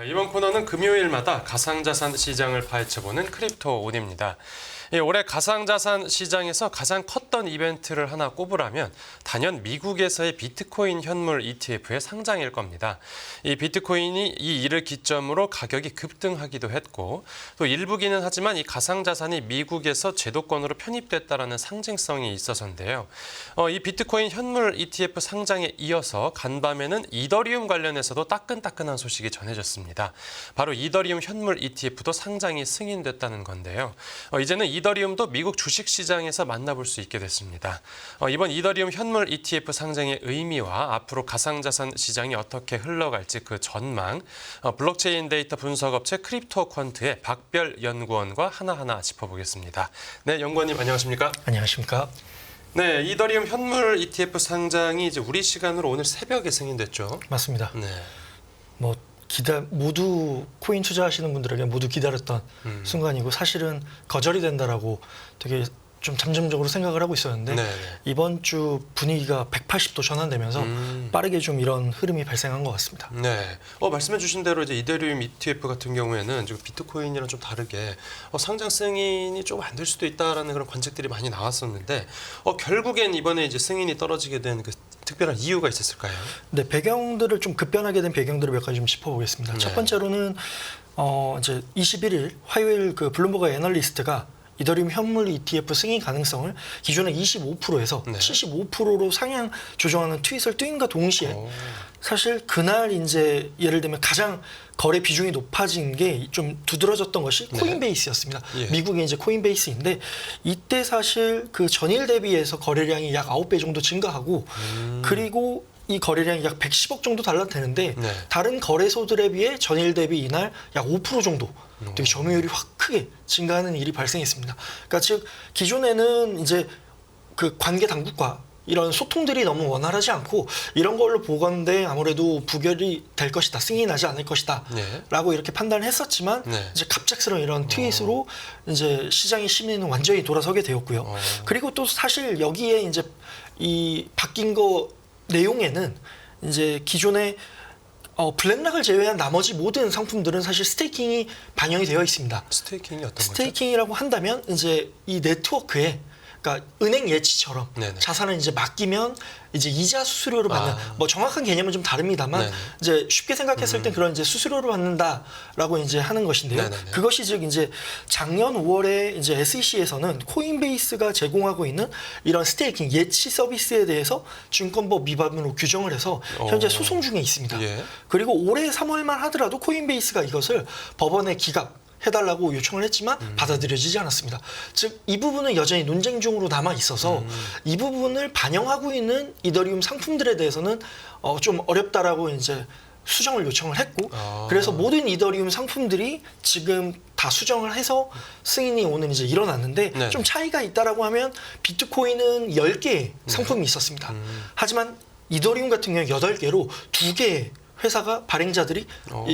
이번 코너는 금요일마다 가상자산 시장을 파헤쳐보는 크립토온입니다. 올해 가상자산 시장에서 가장 컸던 이벤트를 하나 꼽으라면 단연 미국에서의 비트코인 현물 ETF의 상장일 겁니다. 이 비트코인이 이 일을 기점으로 가격이 급등하기도 했고 또 일부기는 하지만 이 가상자산이 미국에서 제도권으로 편입됐다라는 상징성이 있어서인데요. 이 비트코인 현물 ETF 상장에 이어서 간밤에는 이더리움 관련해서도 따끈따끈한 소식이 전해졌습니다. 바로 이더리움 현물 ETF도 상장이 승인됐다는 건데요. 이제는 이더리움도 미국 주식시장에서 만나볼 수 있게 됐습니다. 이번 이더리움 현물 ETF 상장의 의미와 앞으로 가상자산 시장이 어떻게 흘러갈지 그 전망, 블록체인 데이터 분석업체 크립토퀀트의 박별 연구원과 하나하나 짚어보겠습니다. 네, 연구원님 안녕하십니까? 안녕하십니까? 네, 이더리움 현물 ETF 상장이 이제 우리 시간으로 오늘 새벽에 승인됐죠? 맞습니다. 네. 모두 코인 투자하시는 분들에게 모두 기다렸던 순간이고 사실은 거절이 된다라고 되게 좀 잠정적으로 생각을 하고 있었는데 네. 이번 주 분위기가 180도 전환되면서 빠르게 좀 이런 흐름이 발생한 것 같습니다. 네. 말씀해주신 대로 이제 이더리움 ETF 같은 경우에는 지금 비트코인이랑 좀 다르게 상장 승인이 좀 안 될 수도 있다라는 그런 관측들이 많이 나왔었는데 결국엔 이번에 이제 승인이 떨어지게 된 그 특별한 이유가 있었을까요? 네, 배경들을 좀 급변하게 된 배경들을 몇 가지 좀 짚어보겠습니다. 네. 첫 번째로는 이제 21일 화요일 그 블룸버그 애널리스트가 이더리움 현물 ETF 승인 가능성을 기존의 25%에서 네. 75%로 상향 조정하는 트윗을 띄운과 동시에 사실 그날 이제 예를 들면 가장 거래 비중이 높아진 게 좀 두드러졌던 것이 네. 코인베이스였습니다. 예. 미국의 이제 코인베이스인데 이때 사실 그 전일 대비해서 거래량이 약 9배 정도 증가하고 그리고 이 거래량이 약 110억 정도 달러되는데 네. 다른 거래소들에 비해 전일 대비 이날 약 5% 정도 되게 점유율이 확 크게 증가하는 일이 발생했습니다. 그러니까 즉 기존에는 이제 그 관계 당국과 이런 소통들이 너무 원활하지 않고 이런 걸로 보건대 아무래도 부결이 될 것이다, 승인이 나지 않을 것이다 네. 라고 이렇게 판단을 했었지만 네. 이제 갑작스러운 이런 트윗으로 이제 시장의 심리는 완전히 돌아서게 되었고요. 그리고 또 사실 여기에 이제 이 바뀐 거 내용에는 이제 기존에 블랙락을 제외한 나머지 모든 상품들은 사실 스테이킹이 반영이 되어 있습니다. 스테이킹이 어떤 거죠? 스테이킹이라고 한다면 이제 이 네트워크에 그러니까 은행 예치처럼 네네. 자산을 이제 맡기면 이제 이자 수수료를 받는 뭐 정확한 개념은 좀 다릅니다만 네네. 이제 쉽게 생각했을 땐 그런 이제 수수료를 받는다라고 이제 하는 것인데요. 네네네. 그것이 즉 이제 작년 5월에 이제 SEC에서는 코인베이스가 제공하고 있는 이런 스테이킹 예치 서비스에 대해서 증권법 위반으로 규정을 해서 현재 소송 중에 있습니다. 예. 그리고 올해 3월만 하더라도 코인베이스가 이것을 법원에 기각해달라고 요청을 했지만 받아들여지지 않았습니다. 즉 이 부분은 여전히 논쟁 중으로 남아 있어서 이 부분을 반영하고 있는 이더리움 상품들에 대해서는 좀 어렵다라고 이제 수정을 요청을 했고 그래서 모든 이더리움 상품들이 지금 다 수정을 해서 승인이 오늘 이제 일어났는데 네네. 좀 차이가 있다라고 하면 비트코인은 10개의 상품이 있었습니다. 하지만 이더리움 같은 경우는 8개로 2개의 회사가 발행자들이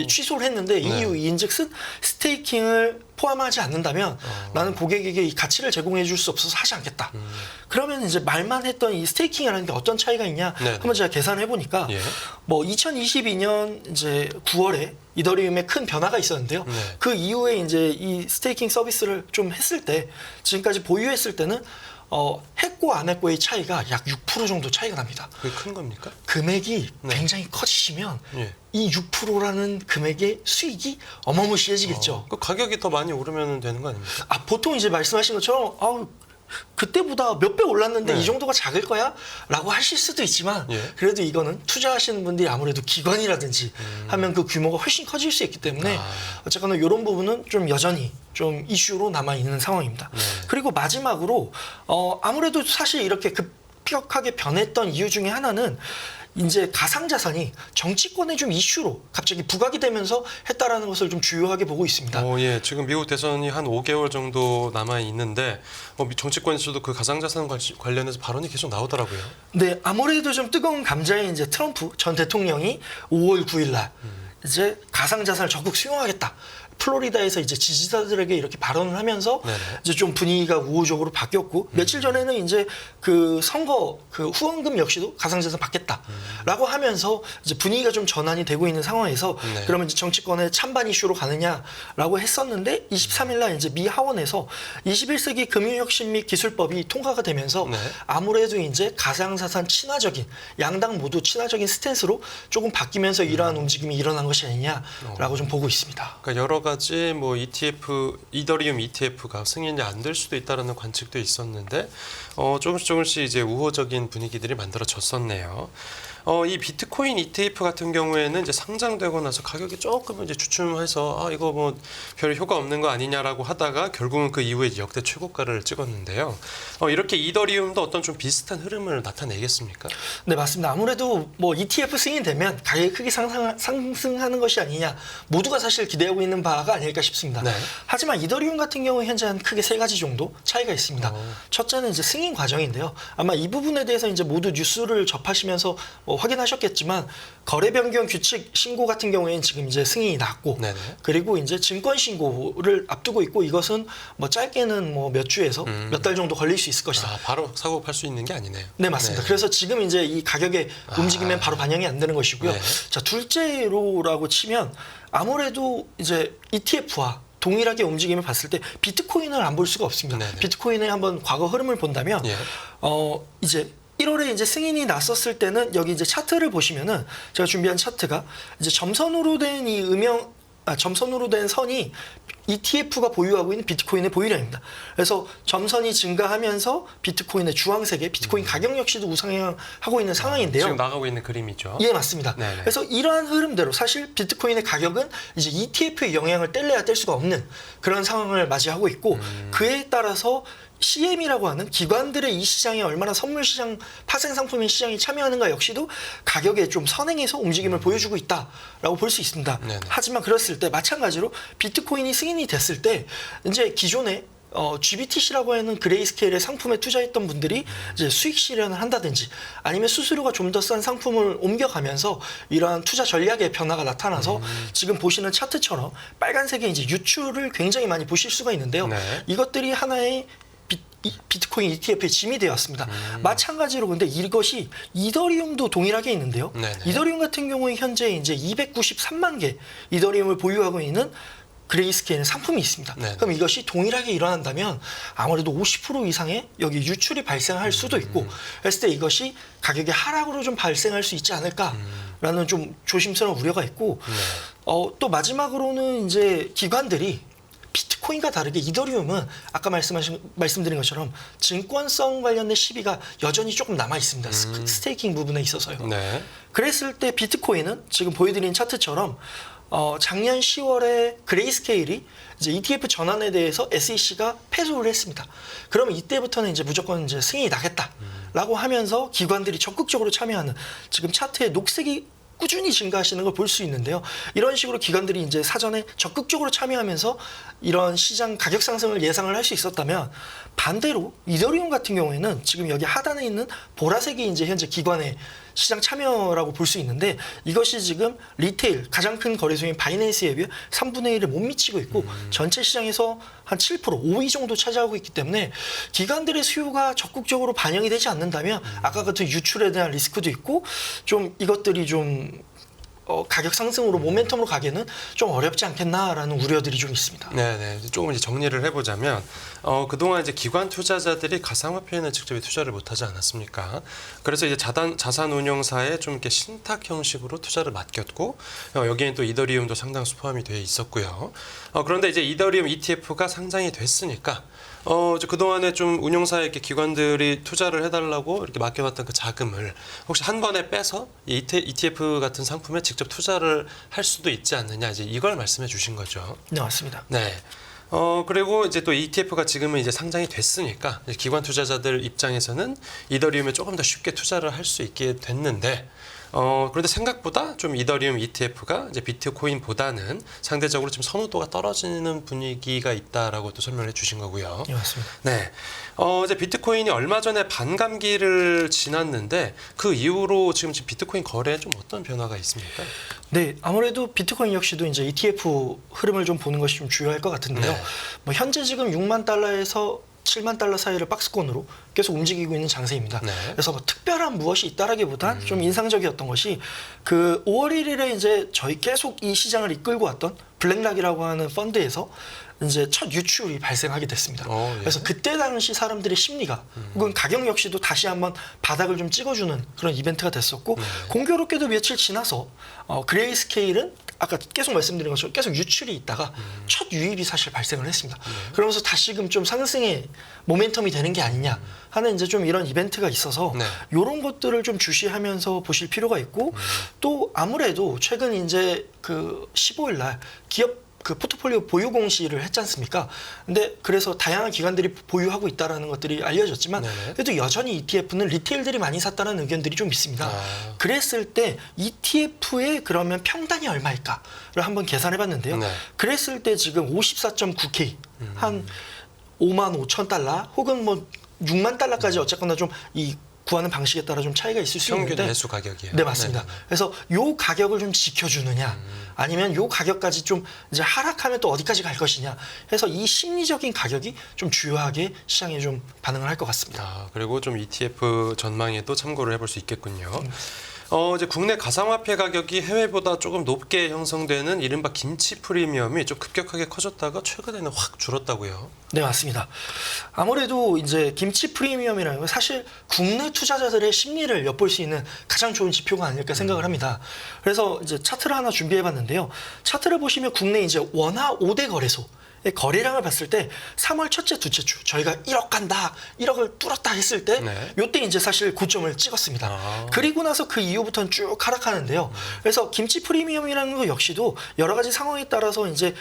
취소를 했는데 이 네. 이유인즉슨 스테이킹을 포함하지 않는다면 나는 고객에게 이 가치를 제공해 줄 수 없어서 하지 않겠다. 그러면 이제 말만 했던 이 스테이킹이라는 게 어떤 차이가 있냐? 네네. 한번 제가 계산해 보니까 예. 뭐 2022년 이제 9월에 이더리움에 큰 변화가 있었는데요. 네. 그 이후에 이제 이 스테이킹 서비스를 좀 했을 때 지금까지 보유했을 때는 했고 안 했고의 차이가 약 6% 정도 차이가 납니다. 그게 큰 겁니까? 금액이 네. 굉장히 커지시면 예. 이 6%라는 금액의 수익이 어마무시해지겠죠. 그 가격이 더 많이 오르면 되는 거 아닙니까? 보통 이제 말씀하신 것처럼 그때보다 몇 배 올랐는데 네. 이 정도가 작을 거야? 라고 하실 수도 있지만 예. 그래도 이거는 투자하시는 분들이 아무래도 기관이라든지 하면 그 규모가 훨씬 커질 수 있기 때문에 어쨌거나 이런 부분은 좀 여전히 좀 이슈로 남아있는 상황입니다. 네. 그리고 마지막으로 아무래도 사실 이렇게 급격하게 변했던 이유 중에 하나는 이제 가상자산이 정치권의 좀 이슈로 갑자기 부각이 되면서 했다라는 것을 좀 주요하게 보고 있습니다. 예. 지금 미국 대선이 한 5개월 정도 남아 있는데 정치권에서도 그 가상자산 관련해서 발언이 계속 나오더라고요. 네, 아무래도 좀 뜨거운 감자인 이제 트럼프 전 대통령이 5월 9일 날 이제 가상자산을 적극 수용하겠다. 플로리다에서 이제 지지자들에게 이렇게 발언을 하면서 네네. 이제 좀 분위기가 우호적으로 바뀌었고 며칠 전에는 이제 그 선거 그 후원금 역시도 가상자산 받겠다라고 하면서 이제 분위기가 좀 전환이 되고 있는 상황에서 네. 그러면 이제 정치권의 찬반 이슈로 가느냐라고 했었는데 23일 날 이제 미 하원에서 21세기 금융혁신 및 기술법이 통과가 되면서 네. 아무래도 이제 가상자산 친화적인 양당 모두 친화적인 스탠스로 조금 바뀌면서 이러한 움직임이 일어난 것이 아니냐라고 좀 보고 있습니다. 그러니까 여러 가지 뭐 ETF, 이더리움 ETF가 승인이 안 될 수도 있다라는 관측도 있었는데 조금씩 이제 우호적인 분위기들이 만들어졌었네요. 이 비트코인 ETF 같은 경우에는 이제 상장되고 나서 가격이 조금 이제 주춤해서 이거 뭐 별 효과 없는 거 아니냐라고 하다가 결국은 그 이후에 역대 최고가를 찍었는데요. 이렇게 이더리움도 어떤 좀 비슷한 흐름을 나타내겠습니까? 네, 맞습니다. 아무래도 뭐 ETF 승인되면 가격이 크게 상승하는 것이 아니냐 모두가 사실 기대하고 있는 바가 아닐까 싶습니다. 네. 하지만 이더리움 같은 경우 현재 한 크게 세 가지 정도 차이가 있습니다. 첫째는 이제 승인 과정인데요. 아마 이 부분에 대해서 이제 모두 뉴스를 접하시면서 확인하셨겠지만 거래 변경 규칙 신고 같은 경우에는 지금 이제 승인이 났고 네네. 그리고 이제 증권 신고를 앞두고 있고 이것은 뭐 짧게는 뭐 몇 주에서 몇 달 정도 걸릴 수 있을 것이다. 바로 사고 팔 수 있는 게 아니네요. 네, 맞습니다. 네. 그래서 지금 이제 이 가격의 움직임엔 바로 반영이 안 되는 것이고요. 네. 자, 둘째로라고 치면 아무래도 이제 ETF와 동일하게 움직임을 봤을 때 비트코인을 안 볼 수가 없습니다. 네네. 비트코인의 한번 과거 흐름을 본다면 예. 이제 1월에 이제 승인이 났었을 때는 여기 이제 차트를 보시면은 제가 준비한 차트가 이제 점선으로 된 이 점선으로 된 선이 ETF가 보유하고 있는 비트코인의 보유량입니다. 그래서 점선이 증가하면서 비트코인의 주황색의 비트코인 가격 역시도 우상향하고 있는 상황인데요. 지금 나가고 있는 그림이죠. 예, 맞습니다. 네네. 그래서 이러한 흐름대로 사실 비트코인의 가격은 이제 ETF의 영향을 뗄래야 뗄 수가 없는 그런 상황을 맞이하고 있고 그에 따라서 CM이라고 하는 기관들의 이 시장에 얼마나 선물 시장, 파생 상품인 시장에 참여하는가 역시도 가격에 좀 선행해서 움직임을 보여주고 있다라고 볼 수 있습니다. 네네. 하지만 그랬을 때 마찬가지로 비트코인이 승인이 됐을 때 이제 기존에 GBTC라고 하는 그레이스케일의 상품에 투자했던 분들이 이제 수익 실현을 한다든지 아니면 수수료가 좀 더 싼 상품을 옮겨가면서 이러한 투자 전략의 변화가 나타나서 지금 보시는 차트처럼 빨간색의 이제 유출을 굉장히 많이 보실 수가 있는데요. 네. 이것들이 하나의 비트코인 ETF의 짐이 되었습니다. 마찬가지로 근데 이것이 이더리움도 동일하게 있는데요. 네네. 이더리움 같은 경우에 현재 이제 293만 개 이더리움을 보유하고 있는 그레이스케일의 상품이 있습니다. 네네. 그럼 이것이 동일하게 일어난다면 아무래도 50% 이상의 여기 유출이 발생할 수도 있고 했을 때 이것이 가격의 하락으로 좀 발생할 수 있지 않을까라는 좀 조심스러운 우려가 있고 또 마지막으로는 이제 기관들이 비트코인과 다르게 이더리움은 아까 말씀드린 것처럼 증권성 관련된 시비가 여전히 조금 남아 있습니다. 스테이킹 부분에 있어서요. 네. 그랬을 때 비트코인은 지금 보여드린 차트처럼 작년 10월에 그레이스케일이 이제 ETF 전환에 대해서 SEC가 패소를 했습니다. 그러면 이때부터는 이제 무조건 이제 승인이 나겠다라고 하면서 기관들이 적극적으로 참여하는 지금 차트에 녹색이 꾸준히 증가하시는 걸 볼 수 있는데요. 이런 식으로 기관들이 이제 사전에 적극적으로 참여하면서 이런 시장 가격 상승을 예상을 할 수 있었다면 반대로 이더리움 같은 경우에는 지금 여기 하단에 있는 보라색이 이제 현재 기관의 시장 참여라고 볼 수 있는데 이것이 지금 리테일 가장 큰 거래소인 바이낸스에 비해 3분의 1을 못 미치고 있고 전체 시장에서 한 7%, 5위 정도 차지하고 있기 때문에 기관들의 수요가 적극적으로 반영이 되지 않는다면 아까 같은 유출에 대한 리스크도 있고 좀 이것들이 좀 가격 상승으로 모멘텀으로 가기에는 좀 어렵지 않겠나라는 우려들이 좀 있습니다. 네. 조금 이제 정리를 해보자면 그동안 이제 기관 투자자들이 가상화폐에는 직접 투자를 못하지 않았습니까? 그래서 이제 자산 운용사에 좀 이렇게 신탁 형식으로 투자를 맡겼고 여기엔 또 이더리움도 상당수 포함이 되어 있었고요. 그런데 이제 이더리움 ETF가 상장이 됐으니까 그동안에 좀 운용사에 이렇게 기관들이 투자를 해달라고 이렇게 맡겨놨던 그 자금을 혹시 한 번에 빼서 이 ETF 같은 상품에 직접 투자를 할 수도 있지 않느냐 이제 이걸 말씀해 주신 거죠. 네, 맞습니다. 네. 그리고 이제 또 ETF가 지금은 이제 상장이 됐으니까 이제 기관 투자자들 입장에서는 이더리움에 조금 더 쉽게 투자를 할 수 있게 됐는데 그런데 생각보다 좀 이더리움 ETF가 이제 비트코인보다는 상대적으로 좀 선호도가 떨어지는 분위기가 있다라고 또 설명해 주신 거고요. 예, 맞습니다. 네. 이제 비트코인이 얼마 전에 반감기를 지났는데 그 이후로 지금 비트코인 거래에 좀 어떤 변화가 있습니까? 네, 아무래도 비트코인 역시도 이제 ETF 흐름을 좀 보는 것이 좀 중요할 것 같은데요. 네. 뭐 현재 지금 6만 달러에서 7만 달러 사이를 박스권으로 계속 움직이고 있는 장세입니다. 네. 그래서 뭐 특별한 무엇이 있다라기보단 좀 인상적이었던 것이 그 5월 1일에 이제 저희 계속 이 시장을 이끌고 왔던 블랙락이라고 하는 펀드에서 이제 첫 유출이 발생하게 됐습니다. 예. 그래서 그때 당시 사람들의 심리가 혹은 가격 역시도 다시 한번 바닥을 좀 찍어주는 그런 이벤트가 됐었고 공교롭게도 며칠 지나서 그레이스케일은 아까 계속 말씀드린 것처럼 계속 유출이 있다가 첫 유입이 사실 발생을 했습니다. 그러면서 다시금 좀 상승의 모멘텀이 되는 게 아니냐 하는 이제 좀 이런 이벤트가 있어서 네. 이런 것들을 좀 주시하면서 보실 필요가 있고 또 아무래도 최근 이제 그 15일 날 기업 그 포트폴리오 보유 공시를 했지 않습니까? 근데 그래서 다양한 기관들이 보유하고 있다라는 것들이 알려졌지만 네네. 그래도 여전히 ETF는 리테일들이 많이 샀다는 의견들이 좀 있습니다. 그랬을 때 ETF의 그러면 평단이 얼마일까를 한번 계산해 봤는데요. 네. 그랬을 때 지금 54.9K 한 5만 5천 달러 혹은 뭐 6만 달러까지 어쨌거나 좀 이 구하는 방식에 따라 좀 차이가 있을 수 평균 있는데 매수 가격이에요. 네, 맞습니다. 네네. 그래서 요 가격을 좀 지켜주느냐, 아니면 요 가격까지 좀 이제 하락하면 또 어디까지 갈 것이냐 해서 이 심리적인 가격이 좀 주요하게 시장에 좀 반응을 할 것 같습니다. 그리고 좀 ETF 전망에도 참고를 해볼 수 있겠군요. 이제 국내 가상화폐 가격이 해외보다 조금 높게 형성되는 이른바 김치 프리미엄이 좀 급격하게 커졌다가 최근에는 확 줄었다고요. 네, 맞습니다. 아무래도 이제 김치 프리미엄이라는 건 사실 국내 투자자들의 심리를 엿볼 수 있는 가장 좋은 지표가 아닐까 생각을 합니다. 그래서 이제 차트를 하나 준비해 봤는데요. 차트를 보시면 국내 이제 원화 5대 거래소 거래량을 봤을 때 3월 첫째, 둘째 주 저희가 1억 간다, 1억을 뚫었다 했을 때 네. 요때 이제 사실 고점을 찍었습니다. 그리고 나서 그 이후부터는 쭉 하락하는데요. 그래서 김치 프리미엄이라는 거 역시도 여러 가지 상황에 따라서 이제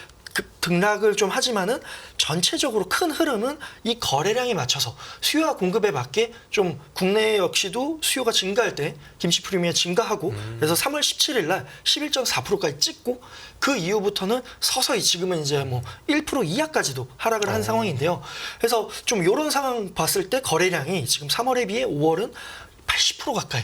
등락을 좀 하지만은 전체적으로 큰 흐름은 이 거래량에 맞춰서 수요와 공급에 맞게 좀 국내 역시도 수요가 증가할 때 김치 프리미엄이 증가하고 그래서 3월 17일 날 11.4%까지 찍고 그 이후부터는 서서히 지금은 이제 뭐 1% 이하까지도 하락을 한 상황인데요. 그래서 좀 이런 상황 봤을 때 거래량이 지금 3월에 비해 5월은 80% 가까이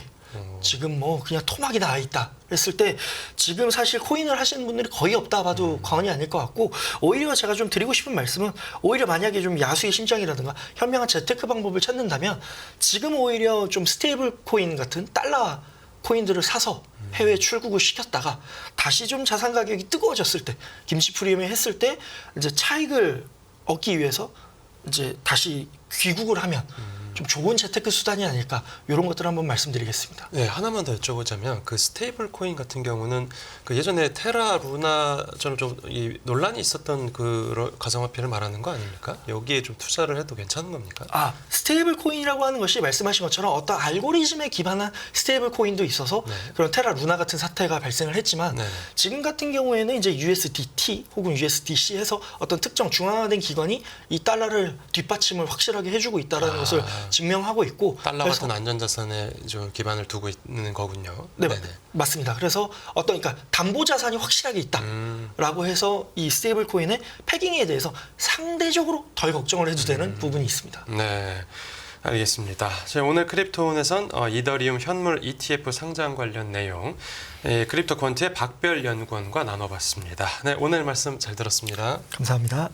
지금 뭐 그냥 토막이 나 있다 했을 때 지금 사실 코인을 하시는 분들이 거의 없다 봐도 과언이 아닐 것 같고 오히려 제가 좀 드리고 싶은 말씀은 오히려 만약에 좀 야수의 심장이라든가 현명한 재테크 방법을 찾는다면 지금 오히려 좀 스테이블 코인 같은 달러 코인들을 사서 해외 출국을 시켰다가 다시 좀 자산 가격이 뜨거워졌을 때 김치 프리미엄 했을 때 이제 차익을 얻기 위해서 이제 다시 귀국을 하면 좀 좋은 재테크 수단이 아닐까 이런 것들을 한번 말씀드리겠습니다. 네, 하나만 더 여쭤보자면 그 스테이블 코인 같은 경우는 그 예전에 테라 루나처럼 좀 이 논란이 있었던 그 가상화폐를 말하는 거 아닙니까? 여기에 좀 투자를 해도 괜찮은 겁니까? 스테이블 코인이라고 하는 것이 말씀하신 것처럼 어떤 알고리즘에 기반한 스테이블 코인도 있어서 그런 테라 루나 같은 사태가 발생을 했지만 네. 지금 같은 경우에는 이제 USDT 혹은 USDC 해서 어떤 특정 중앙화된 기관이 이 달러를 뒷받침을 확실하게 해주고 있다는 것을 증명하고 있고 달러 그래서 같은 안전자산에 좀 기반을 두고 있는 거군요. 네, 네네. 맞습니다. 그래서 그러니까 담보 자산이 확실하게 있다라고 해서 이 스테이블 코인의 패깅에 대해서 상대적으로 덜 걱정을 해도 되는 부분이 있습니다. 네, 알겠습니다. 자, 오늘 크립토온에선 이더리움 현물 ETF 상장 관련 내용 크립토 퀀트의 박별 연구원과 나눠봤습니다. 네, 오늘 말씀 잘 들었습니다. 감사합니다.